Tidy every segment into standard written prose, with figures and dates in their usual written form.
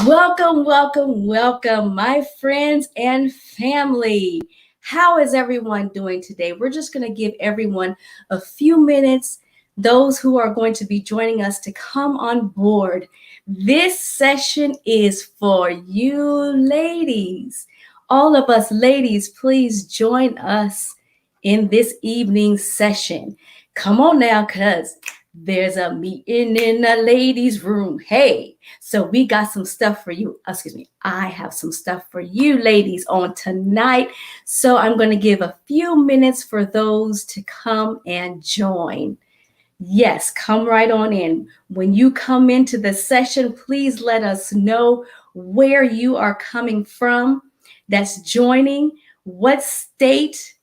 Welcome, welcome, welcome, my friends and family. How is everyone doing today? We're just going to give everyone a few minutes, those who are going to be joining us, to come on board. This session is for you ladies. All of us ladies, please join us in this evening session. Come on now, because there's a meeting in the ladies' room. Hey, so we got some stuff for you. Excuse me. I have some stuff for you ladies on tonight. So I'm going to give a few minutes for those to come and join. Yes, come right on in. When you come into the session, please let us know where you are coming from. That's joining, what state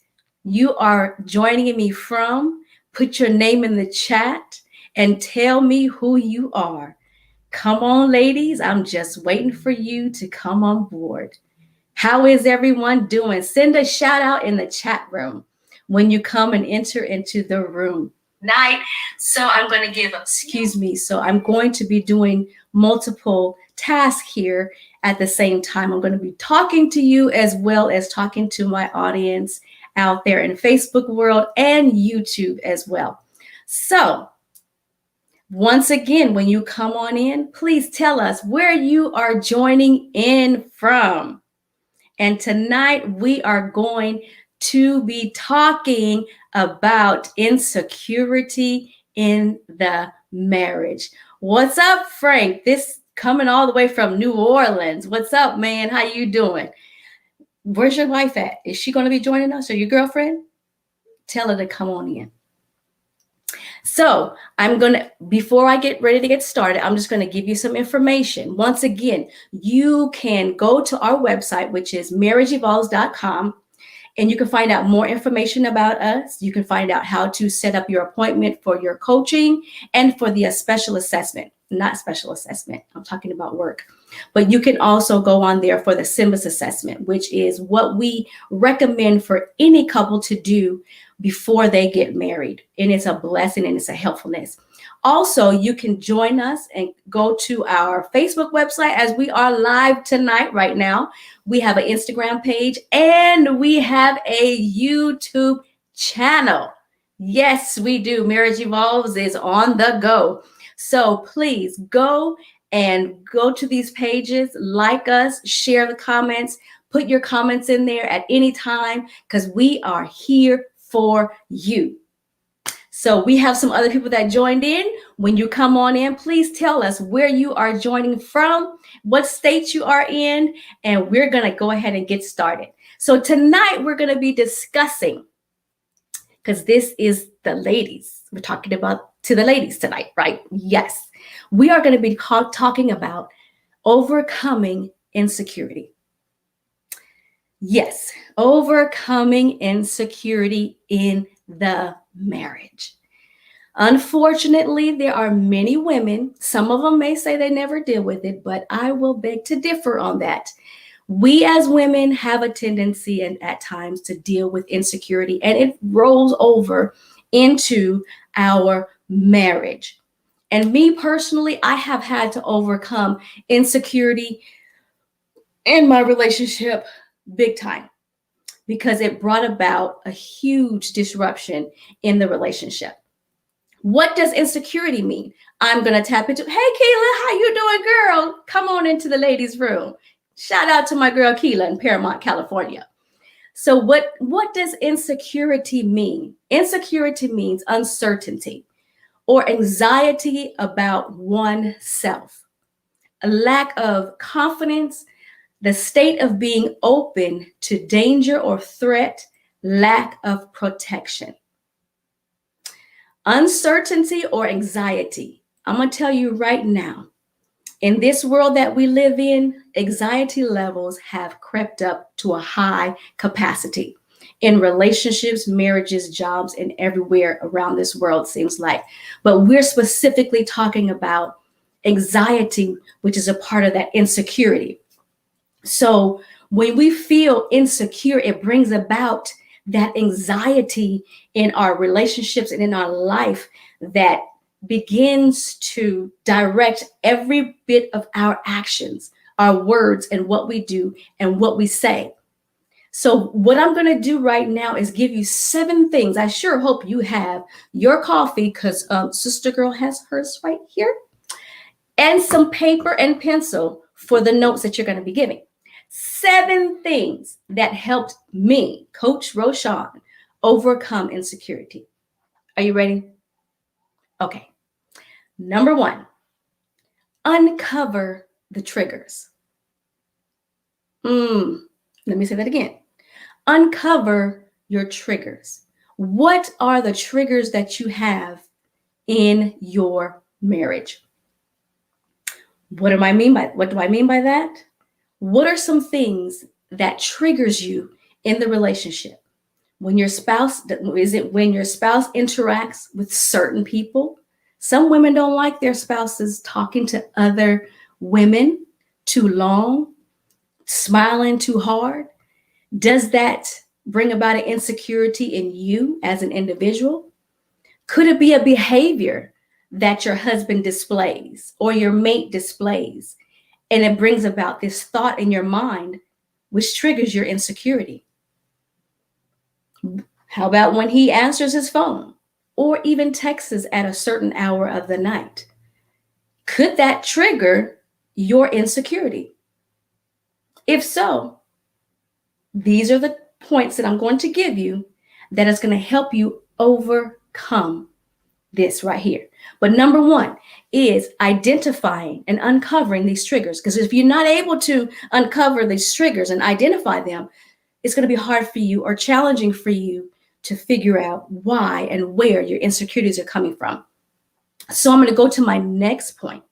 you are joining me from. Put your name in the chat and tell me who you are. Come on, ladies. I'm just waiting for you to come on board. How is everyone doing? Send a shout out in the chat room when you come and enter into the room. So I'm going to be doing multiple tasks here at the same time. I'm going to be talking to you as well as talking to my audience out there in Facebook world and YouTube as well. So once again, when you come on in, please tell us where you are joining in from. And tonight we are going to be talking about insecurity in the marriage. What's up, Frank? This coming all the way from New Orleans. What's up, man? How you doing? Where's your wife at? Is she going to be joining us, or your girlfriend? Tell her to come on in. So before I get ready to get started, I'm just going to give you some information. Once again, you can go to our website, which is marriageevolves.com, and you can find out more information about us. You can find out how to set up your appointment for your coaching and for the special assessment. Not special assessment, I'm talking about work. But you can also go on there for the SYMBIS assessment, which is what we recommend for any couple to do before they get married. And it's a blessing and it's a helpfulness. Also, you can join us and go to our Facebook website as we are live tonight right now. We have an Instagram page and we have a YouTube channel. Yes, we do. Marriage Evolves is on the go. So please go to these pages, like us, share the comments, put your comments in there at any time, because we are here for you. So we have some other people that joined in. When you come on in, please tell us where you are joining from, what state you are in, and we're going to go ahead and get started. So tonight we're going to be discussing, because this is the ladies. We're talking about to the ladies tonight, right? Yes. We are going to be talking about overcoming insecurity. Yes, overcoming insecurity in the marriage. Unfortunately, there are many women, some of them may say they never deal with it, but I will beg to differ on that. We as women have a tendency and at times to deal with insecurity, and it rolls over into our marriage. And me personally, I have had to overcome insecurity in my relationship big time, because it brought about a huge disruption in the relationship. What does insecurity mean? I'm going to tap into, hey, Keela, how you doing, girl? Come on into the ladies' room. Shout out to my girl, Keela, in Paramount, California. So what does insecurity mean? Insecurity means uncertainty or anxiety about oneself, a lack of confidence, the state of being open to danger or threat, lack of protection. Uncertainty or anxiety. I'm going to tell you right now, in this world that we live in, anxiety levels have crept up to a high capacity in relationships, marriages, jobs, and everywhere around this world, seems like. But we're specifically talking about anxiety, which is a part of that insecurity. So when we feel insecure, it brings about that anxiety in our relationships and in our life that begins to direct every bit of our actions, our words and what we do and what we say. So, what I'm going to do right now is give you 7 things. I sure hope you have your coffee because Sister Girl has hers right here, and some paper and pencil for the notes that you're going to be giving. 7 things that helped me, Coach Roshawn, overcome insecurity. Are you ready? Okay. Number 1, uncover the triggers. Let me say that again. Uncover your triggers. What are the triggers that you have in your marriage? What do I mean by that? What are some things that triggers you in the relationship? When your spouse, is it when your spouse interacts with certain people? Some women don't like their spouses talking to other women too long, smiling too hard. Does that bring about an insecurity in you as an individual? Could it be a behavior that your husband displays or your mate displays, and it brings about this thought in your mind, which triggers your insecurity? How about when he answers his phone or even texts at a certain hour of the night? Could that trigger your insecurity? If so, these are the points that I'm going to give you that is going to help you overcome this right here. But number 1 is identifying and uncovering these triggers. Because if you're not able to uncover these triggers and identify them, it's going to be hard for you or challenging for you to figure out why and where your insecurities are coming from. So I'm going to go to my next point.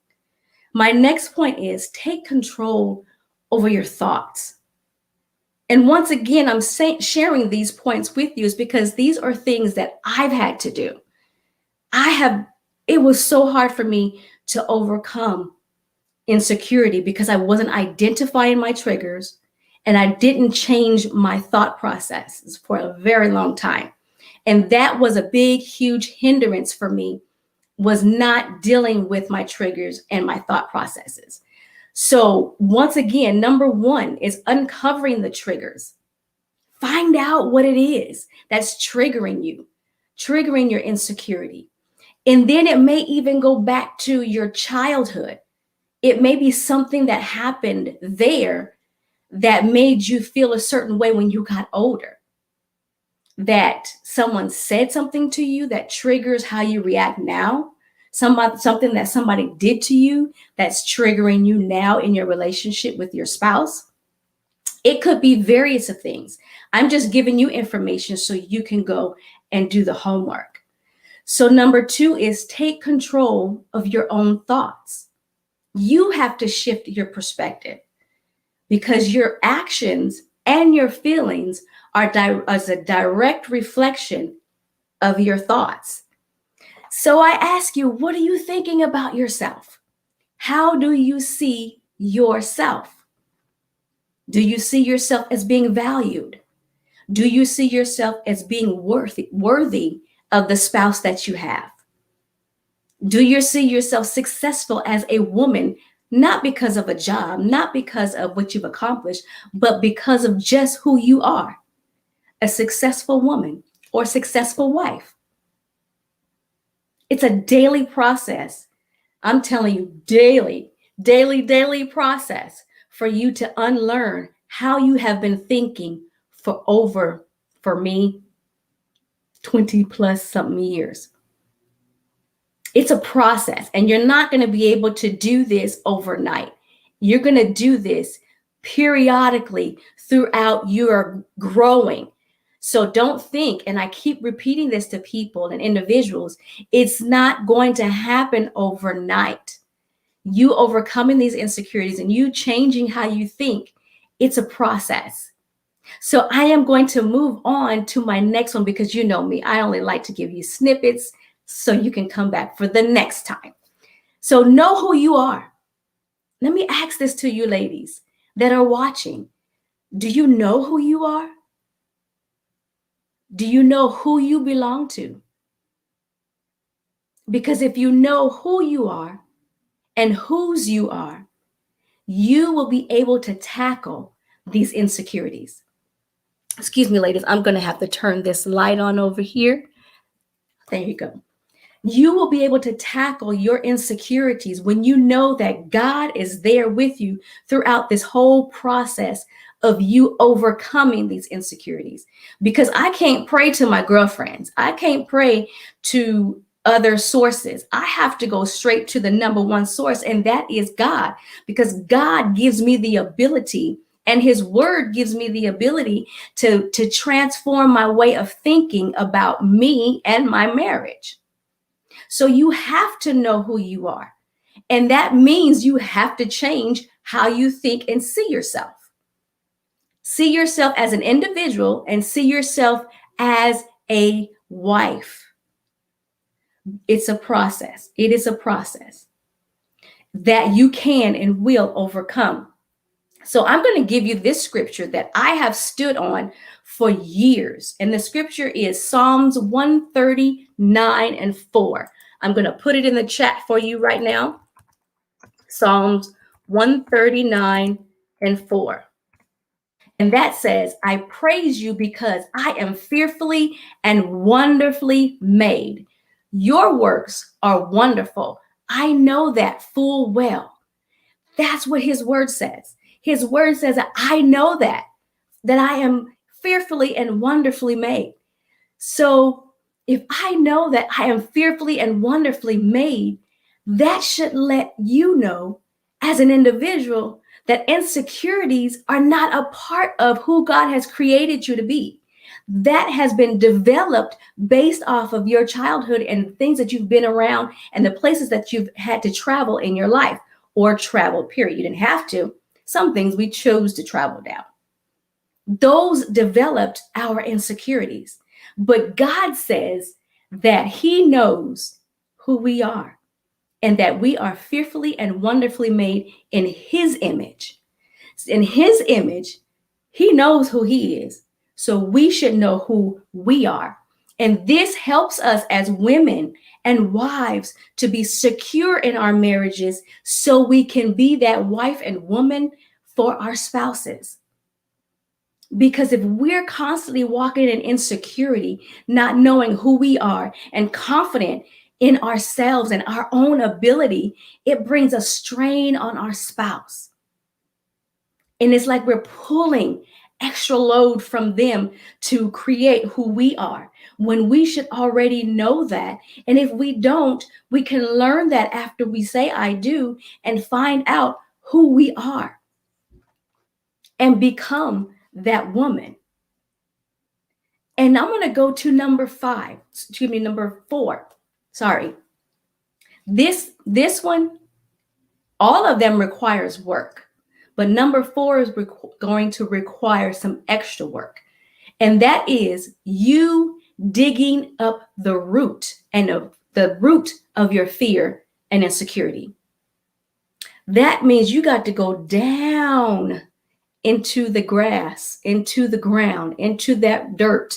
My next point is take control over your thoughts. And once again, I'm sharing these points with you is because these are things that I've had to do. It was so hard for me to overcome insecurity because I wasn't identifying my triggers and I didn't change my thought processes for a very long time. And that was a big, huge hindrance for me, was not dealing with my triggers and my thought processes. So once again, number 1 is uncovering the triggers. Find out what it is that's triggering you, triggering your insecurity. And then it may even go back to your childhood. It may be something that happened there that made you feel a certain way when you got older. That someone said something to you that triggers how you react now. Something that somebody did to you that's triggering you now in your relationship with your spouse. It could be various of things. I'm just giving you information so you can go and do the homework. So number 2 is take control of your own thoughts. You have to shift your perspective because your actions and your feelings are as a direct reflection of your thoughts. So I ask you, what are you thinking about yourself? How do you see yourself? Do you see yourself as being valued? Do you see yourself as being worthy of the spouse that you have? Do you see yourself successful as a woman, not because of a job, not because of what you've accomplished, but because of just who you are, a successful woman or successful wife? It's a daily process. I'm telling you, daily process for you to unlearn how you have been thinking for me, 20 plus something years. It's a process, and you're not going to be able to do this overnight. You're going to do this periodically throughout your growing. So don't think, and I keep repeating this to people and individuals, it's not going to happen overnight. You overcoming these insecurities and you changing how you think, it's a process. So I am going to move on to my next one because you know me, I only like to give you snippets so you can come back for the next time. So know who you are. Let me ask this to you ladies that are watching. Do you know who you are? Do you know who you belong to? Because if you know who you are and whose you are, you will be able to tackle these insecurities. Excuse me, ladies, I'm going to have to turn this light on over here. There you go. You will be able to tackle your insecurities when you know that God is there with you throughout this whole process of you overcoming these insecurities. Because I can't pray to my girlfriends, I can't pray to other sources. I have to go straight to the number one source, and that is God, because God gives me the ability. And his word gives me the ability to transform my way of thinking about me and my marriage. So you have to know who you are. And that means you have to change how you think and see yourself. See yourself as an individual and see yourself as a wife. It's a process. It is a process that you can and will overcome. So I'm going to give you this scripture that I have stood on for years. And the scripture is Psalms 139 and 4. I'm going to put it in the chat for you right now. Psalms 139 and 4. And that says, I praise you because I am fearfully and wonderfully made. Your works are wonderful. I know that full well. That's what his word says. His word says that I know that I am fearfully and wonderfully made. So if I know that I am fearfully and wonderfully made, that should let you know as an individual that insecurities are not a part of who God has created you to be. That has been developed based off of your childhood and things that you've been around and the places that you've had to travel in your life, or travel, period. You didn't have to. Some things we chose to travel down. Those developed our insecurities. But God says that he knows who we are and that we are fearfully and wonderfully made in his image. In his image, he knows who he is. So we should know who we are. And this helps us as women and wives to be secure in our marriages so we can be that wife and woman for our spouses. Because if we're constantly walking in insecurity, not knowing who we are and confident in ourselves and our own ability, it brings a strain on our spouse. And it's like we're pulling extra load from them to create who we are when we should already know that. And if we don't, we can learn that after we say I do and find out who we are and become that woman. And I'm going to go to number 4. Sorry. This one, all of them requires work. But number 4 is going to require some extra work. And that is you digging up the root of your fear and insecurity. That means you got to go down into the grass, into the ground, into that dirt,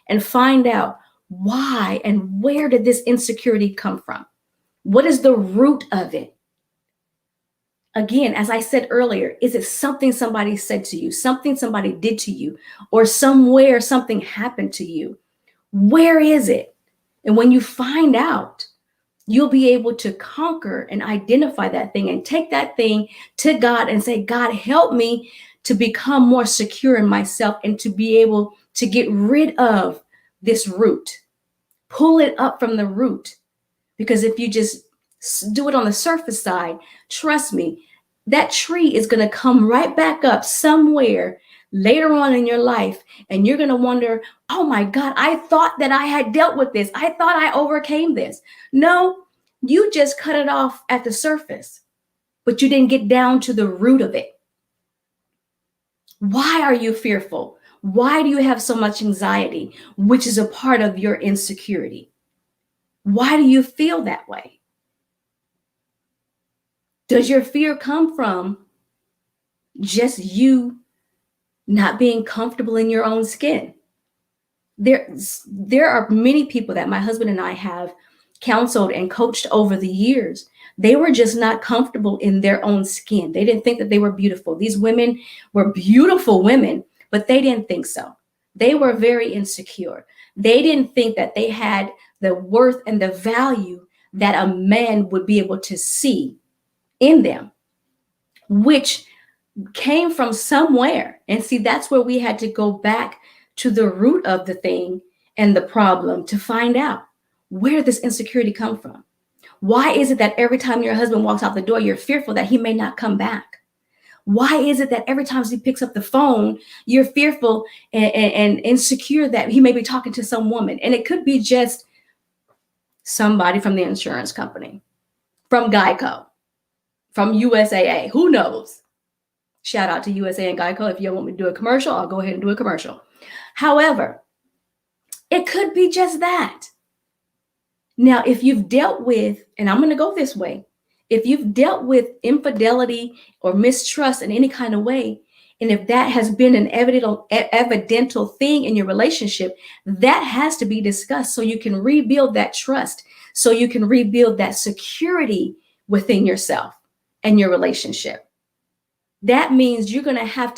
and find out why and where did this insecurity come from? What is the root of it? Again, as I said earlier, is it something somebody said to you, something somebody did to you, or somewhere something happened to you? Where is it? And when you find out, you'll be able to conquer and identify that thing and take that thing to God and say, God, help me to become more secure in myself and to be able to get rid of this root. Pull it up from the root. Because if you just do it on the surface side, trust me, that tree is going to come right back up somewhere later on in your life. And you're going to wonder, oh my God, I thought that I had dealt with this. I thought I overcame this. No, you just cut it off at the surface, but you didn't get down to the root of it. Why are you fearful? Why do you have so much anxiety, which is a part of your insecurity? Why do you feel that way? Does your fear come from just you not being comfortable in your own skin? There are many people that my husband and I have counseled and coached over the years, they were just not comfortable in their own skin. They didn't think that they were beautiful. These women were beautiful women, but they didn't think so. They were very insecure. They didn't think that they had the worth and the value that a man would be able to see in them, which came from somewhere. And see, that's where we had to go back to the root of the thing and the problem to find out where this insecurity come from. Why is it that every time your husband walks out the door, you're fearful that he may not come back? Why is it that every time he picks up the phone, you're fearful and insecure that he may be talking to some woman? And it could be just somebody from the insurance company, from Geico, from USAA, who knows? Shout out to USA and Geico. If you want me to do a commercial, I'll go ahead and do a commercial. However, it could be just that. Now, if you've dealt with, and I'm going to go this way, if you've dealt with infidelity or mistrust in any kind of way, and if that has been an evidential thing in your relationship, that has to be discussed so you can rebuild that trust, so you can rebuild that security within yourself and your relationship. That means you're going to have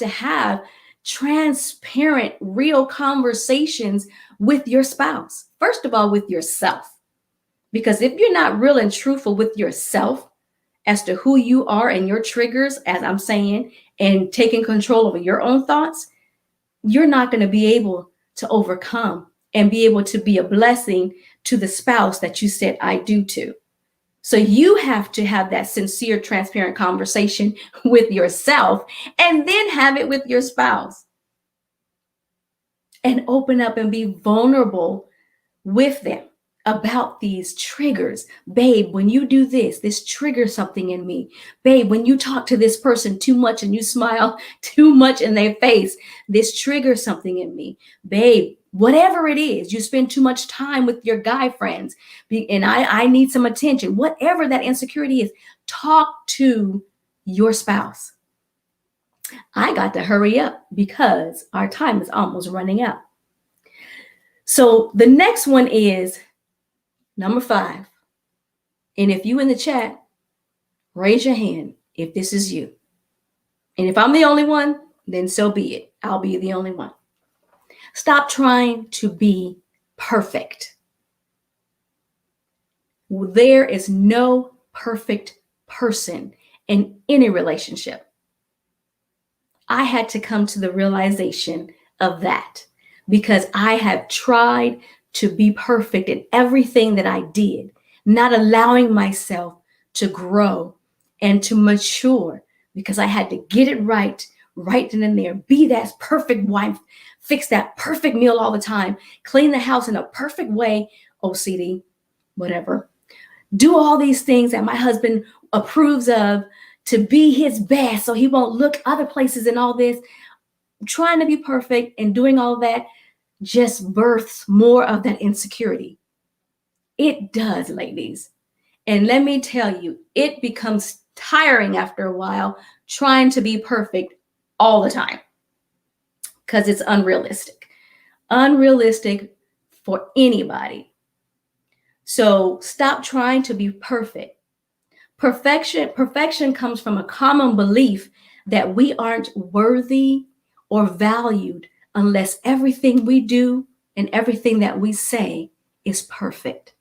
transparent, real conversations with your spouse. First of all, with yourself. Because if you're not real and truthful with yourself as to who you are and your triggers, as I'm saying, and taking control over your own thoughts, you're not going to be able to overcome and be able to be a blessing to the spouse that you said I do to. So you have to have that sincere, transparent conversation with yourself and then have it with your spouse. And open up and be vulnerable with them about these triggers. Babe, when you do this triggers something in me. Babe, when you talk to this person too much and you smile too much in their face, this triggers something in me. Babe, whatever it is, you spend too much time with your guy friends and I need some attention. Whatever that insecurity is, talk to your spouse. I got to hurry up because our time is almost running out. So the next one is number 5. And if you in the chat, raise your hand if this is you. And if I'm the only one, then so be it. I'll be the only one. Stop trying to be perfect. There is no perfect person in any relationship. I had to come to the realization of that because I have tried to be perfect in everything that I did, not allowing myself to grow and to mature because I had to get it right then and there, be that perfect wife, fix that perfect meal all the time, clean the house in a perfect way, OCD, whatever. Do all these things that my husband approves of to be his best so he won't look other places and all this. Trying to be perfect and doing all that just births more of that insecurity. It does, ladies. And let me tell you, it becomes tiring after a while trying to be perfect all the time because it's unrealistic for anybody. So stop trying to be perfect. Perfection comes from a common belief that we aren't worthy or valued unless everything we do and everything that we say is perfect.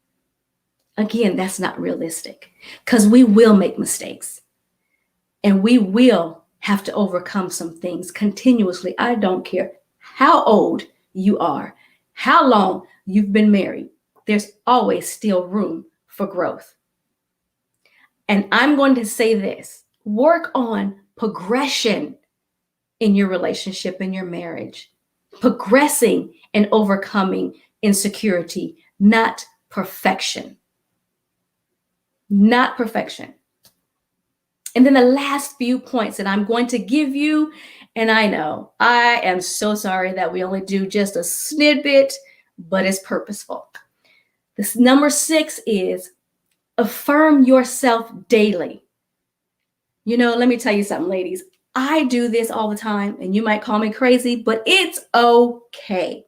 Again, that's not realistic because we will make mistakes and we will have to overcome some things continuously. I don't care how old you are, how long you've been married, there's always still room for growth. And I'm going to say this, work on progression in your relationship, in your marriage, progressing and overcoming insecurity, not perfection. Not perfection. And then the last few points that I'm going to give you, and I know I am so sorry that we only do just a snippet, but it's purposeful. This number 6 is affirm yourself daily. You know, let me tell you something, ladies. I do this all the time, and you might call me crazy, but it's okay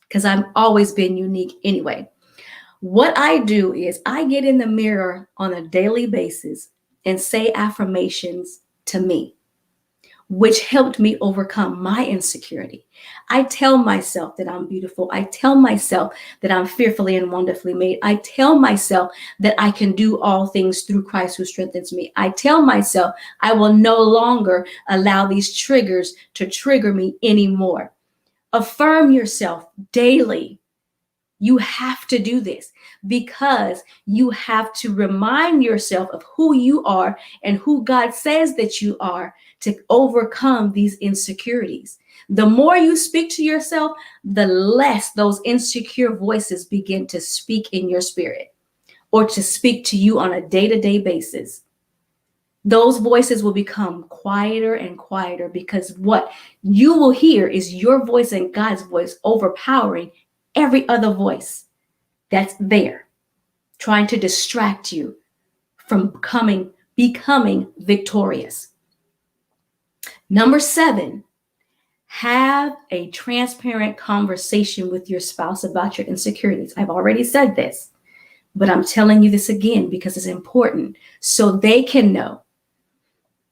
because I've always been unique anyway. What I do is I get in the mirror on a daily basis and say affirmations to me, which helped me overcome my insecurity. I tell myself that I'm beautiful. I tell myself that I'm fearfully and wonderfully made. I tell myself that I can do all things through Christ who strengthens me. I tell myself I will no longer allow these triggers to trigger me anymore. Affirm yourself daily. You have to do this because you have to remind yourself of who you are and who God says that you are to overcome these insecurities. The more you speak to yourself, the less those insecure voices begin to speak in your spirit or to speak to you on a day-to-day basis. Those voices will become quieter and quieter because what you will hear is your voice and God's voice overpowering every other voice that's there, trying to distract you from becoming victorious. Number 7, have a transparent conversation with your spouse about your insecurities. I've already said this, but I'm telling you this again because it's important so they can know.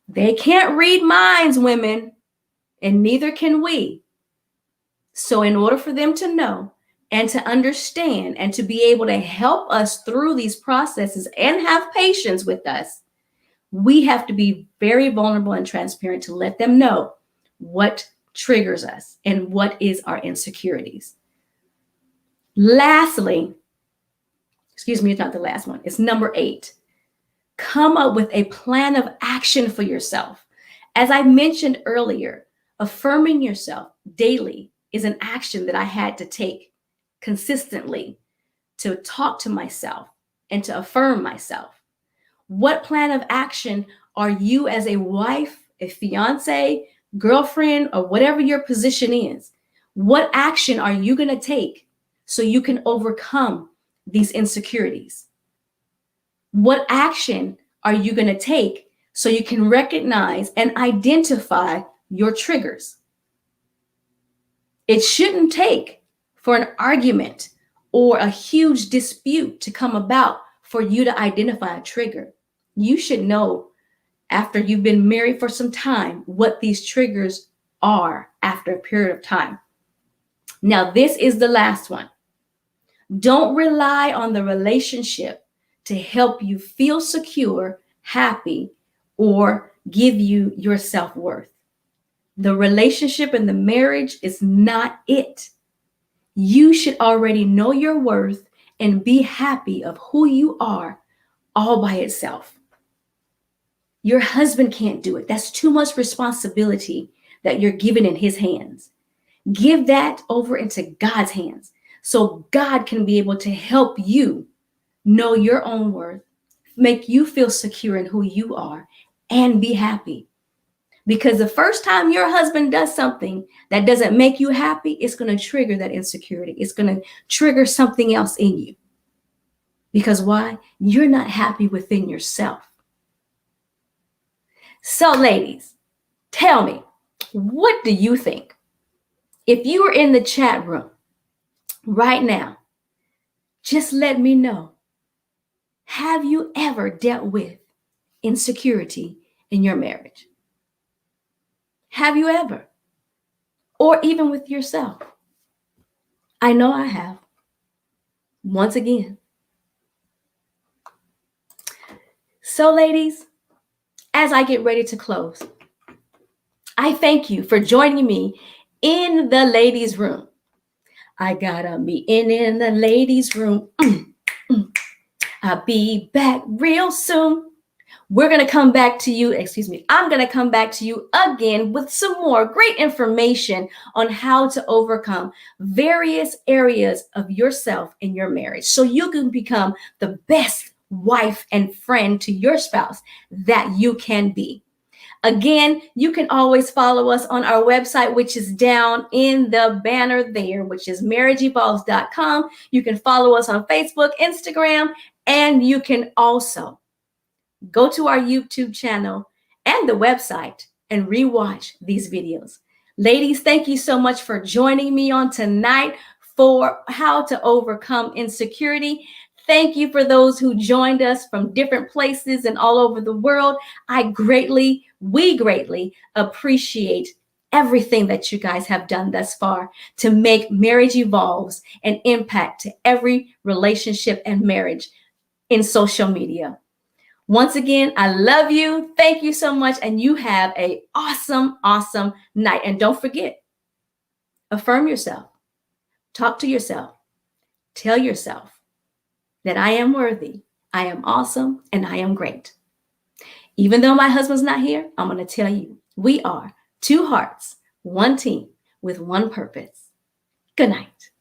They can't read minds, women, and neither can we. So in order for them to know and to understand and to be able to help us through these processes and have patience with us, we have to be very vulnerable and transparent to let them know what triggers us and what is our insecurities. Lastly, excuse me, it's not the last one. It's number 8. Come up with a plan of action for yourself. As I mentioned earlier, affirming yourself daily is an action that I had to take consistently to talk to myself and to affirm myself. What plan of action are you as a wife, a fiance, girlfriend, or whatever your position is? What action are you going to take so you can overcome these insecurities? What action are you going to take so you can recognize and identify your triggers? It shouldn't take for an argument or a huge dispute to come about for you to identify a trigger. You should know after you've been married for some time what these triggers are after a period of time. Now, this is the last one. Don't rely on the relationship to help you feel secure, happy, or give you your self-worth. The relationship and the marriage is not it. You should already know your worth and be happy of who you are all by itself. Your husband can't do it. That's too much responsibility that you're giving in his hands. Give that over into God's hands so God can be able to help you know your own worth, make you feel secure in who you are, and be happy. Because the first time your husband does something that doesn't make you happy, it's going to trigger that insecurity. It's going to trigger something else in you. Because why? You're not happy within yourself. So, ladies, tell me, what do you think? If you are in the chat room right now, just let me know. Have you ever dealt with insecurity in your marriage? Have you ever? Or even with yourself? I know I have. Once again. So, ladies, as I get ready to close, I thank you for joining me in the ladies' room. I got a meeting in the ladies' room. I'll be back real soon. We're going to come back to you, I'm going to come back to you again with some more great information on how to overcome various areas of yourself in your marriage so you can become the best wife and friend to your spouse that you can be. Again, you can always follow us on our website, which is down in the banner there, which is marriageevolves.com. You can follow us on Facebook, Instagram, and you can also go to our YouTube channel and the website and rewatch these videos. Ladies, thank you so much for joining me on tonight for how to overcome insecurity. Thank you for those who joined us from different places and all over the world. We greatly appreciate everything that you guys have done thus far to make Marriage Evolves an impact to every relationship and marriage in social media. Once again, I love you. Thank you so much. And you have an awesome, awesome night. And don't forget, affirm yourself, talk to yourself, tell yourself that I am worthy, I am awesome, and I am great. Even though my husband's not here, I'm going to tell you, we are two hearts, one team with one purpose. Good night.